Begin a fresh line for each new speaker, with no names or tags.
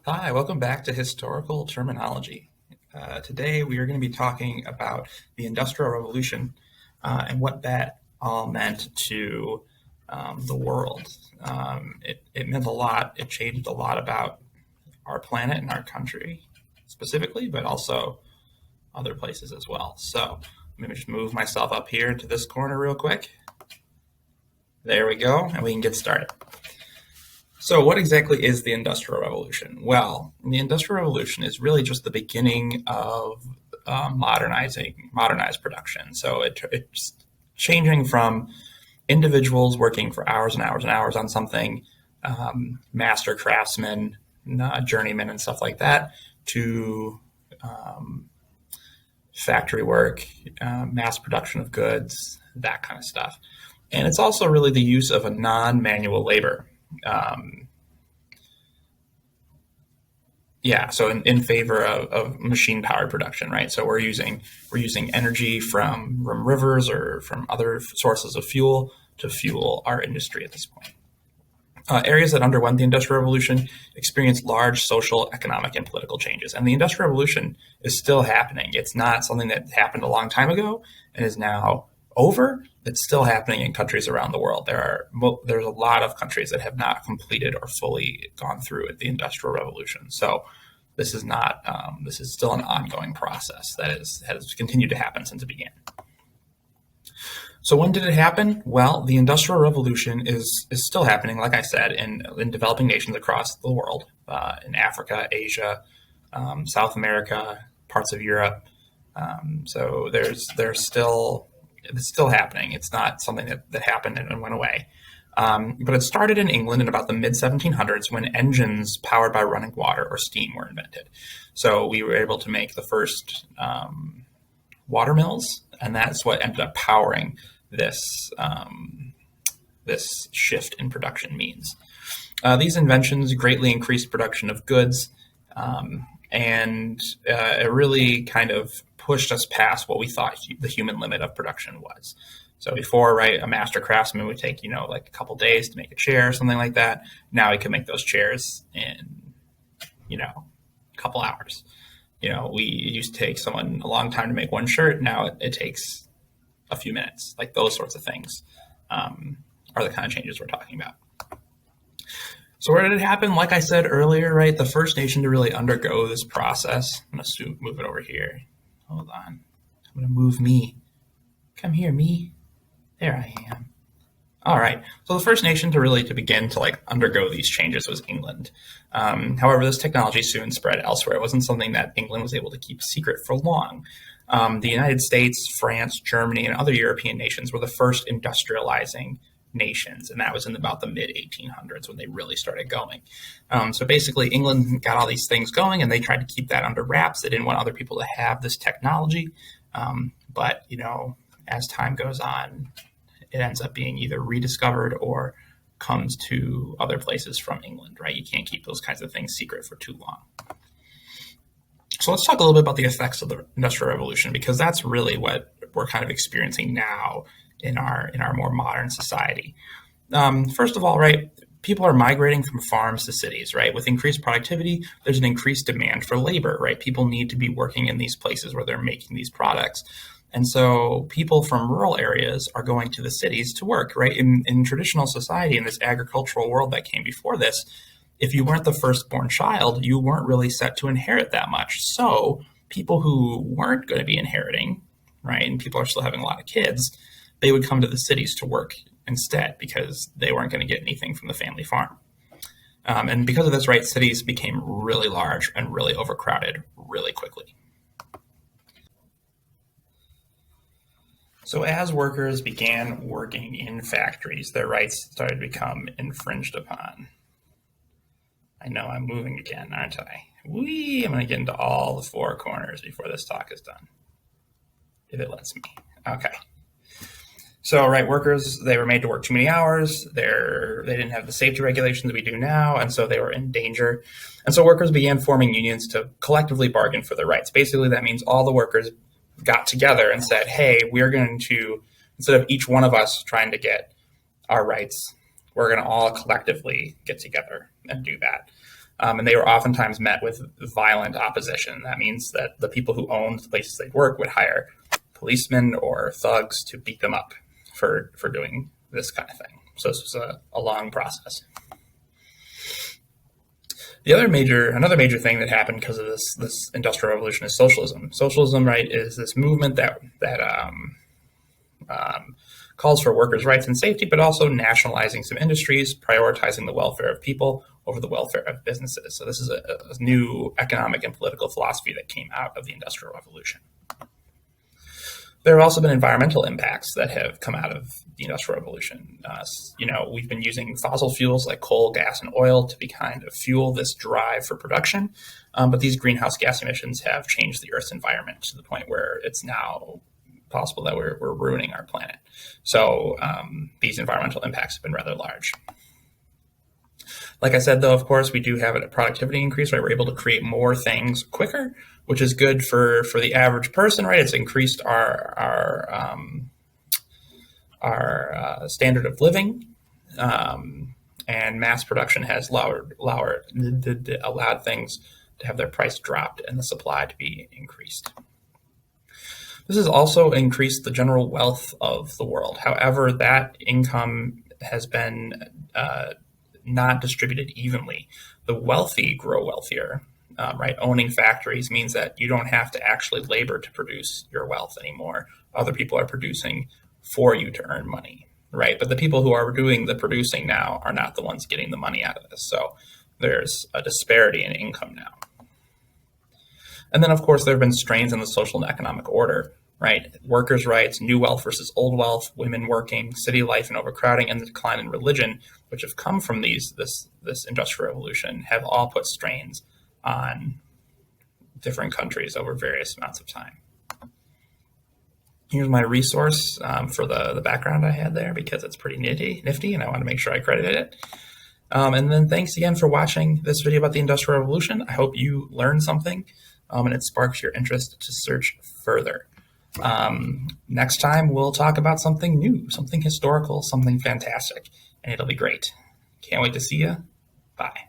Hi, welcome back to Historical Terminology. Today we are going to be talking about the Industrial Revolution and what that all meant to the world. It meant a lot. It changed a lot about our planet and our country specifically, but also other places as well. So let me just move myself up here to this corner real quick. There we go, and we can get started. So, what exactly is the Industrial Revolution? Well, the Industrial Revolution is really just the beginning of modernized production. So, it's changing from individuals working for hours and hours and hours on something, master craftsmen, journeymen, and stuff like that, to factory work, mass production of goods, that kind of stuff. And it's also really the use of a non-manual labor. So in favor of machine powered production, right? So we're using energy from rivers or from other sources of fuel to fuel our industry at this point. Areas that underwent the Industrial Revolution experienced large social, economic, and political changes. And the Industrial Revolution is still happening. It's not something that happened a long time ago and is now over. It's still happening in countries around the world. There's a lot of countries that have not completed or fully gone through the Industrial Revolution. So this is not. This is still an ongoing process that has continued to happen since it began. So when did it happen? Well, the Industrial Revolution is still happening, like I said, in developing nations across the world, in Africa, Asia, South America, parts of Europe. So it's still happening. It's not something that happened and went away. But it started in England in about the mid-1700s when engines powered by running water or steam were invented. So we were able to make the first water mills, and that's what ended up powering this shift in production means. These inventions greatly increased production of goods, and it really kind of pushed us past what we thought the human limit of production was. So before, right, a master craftsman would take, like a couple days to make a chair or something like that. Now he can make those chairs in, a couple hours. We used to take someone a long time to make one shirt. Now it takes a few minutes. Like those sorts of things are the kind of changes we're talking about. So where did it happen? Like I said earlier, right, the first nation to really undergo this process. I'm going to move it over here. Hold on. I'm going to move me. Come here, me. There I am. All right. So the first nation to begin to undergo these changes was England. However, this technology soon spread elsewhere. It wasn't something that England was able to keep secret for long. The United States, France, Germany, and other European nations were the first industrializing nations, and that was in about the mid-1800s when they really started going. So basically, England got all these things going, and they tried to keep that under wraps. They didn't want other people to have this technology. But as time goes on, it ends up being either rediscovered or comes to other places from England, right? You can't keep those kinds of things secret for too long. So let's talk a little bit about the effects of the Industrial Revolution, because that's really what we're kind of experiencing now in our more modern society. First of all, right, people are migrating from farms to cities, right? With increased productivity, there's an increased demand for labor, right? People need to be working in these places where they're making these products. And so people from rural areas are going to the cities to work, right? In traditional society, in this agricultural world that came before this, if you weren't the firstborn child, you weren't really set to inherit that much. So people who weren't going to be inheriting, right, and people are still having a lot of kids, they would come to the cities to work instead because they weren't going to get anything from the family farm. And because of this, right, cities became really large and really overcrowded really quickly. So as workers began working in factories, their rights started to become infringed upon. I know I'm moving again, aren't I? I'm going to get into all the four corners before this talk is done, if it lets me. Okay. So, right, workers, they were made to work too many hours. They didn't have the safety regulations we do now, and so they were in danger. And so workers began forming unions to collectively bargain for their rights. Basically, that means all the workers got together and said, hey, we're going to, instead of each one of us trying to get our rights, we're going to all collectively get together and do that. And they were oftentimes met with violent opposition. That means that the people who owned the places they work would hire policemen or thugs to beat them up for doing this kind of thing. So this was a long process. Another major thing that happened because of this industrial revolution is socialism. Socialism, right, is this movement that calls for workers' rights and safety, but also nationalizing some industries, prioritizing the welfare of people over the welfare of businesses. So this is a new economic and political philosophy that came out of the Industrial Revolution. There have also been environmental impacts that have come out of the Industrial Revolution. We've been using fossil fuels like coal, gas, and oil to be kind of fuel this drive for production. But these greenhouse gas emissions have changed the Earth's environment to the point where it's now possible that we're ruining our planet. So these environmental impacts have been rather large. Like I said, though, of course, we do have a productivity increase, right? We're able to create more things quicker, which is good for the average person, right? It's increased our standard of living, and mass production has allowed things to have their price dropped and the supply to be increased. This has also increased the general wealth of the world. However, that income has been not distributed evenly. The wealthy grow wealthier, right? Owning factories means that you don't have to actually labor to produce your wealth anymore. Other people are producing for you to earn money, right? But the people who are doing the producing now are not the ones getting the money out of this. So there's a disparity in income now. And then, of course, there have been strains in the social and economic order, right? Workers' rights, new wealth versus old wealth, women working, city life and overcrowding, and the decline in religion, which have come from this industrial revolution, have all put strains on different countries over various amounts of time. Here's my resource for the background I had there, because it's pretty nifty, and I want to make sure I credited it. And then thanks again for watching this video about the Industrial Revolution. I hope you learned something and it sparks your interest to search further. Next time, we'll talk about something new, something historical, something fantastic, and it'll be great. Can't wait to see you. Bye.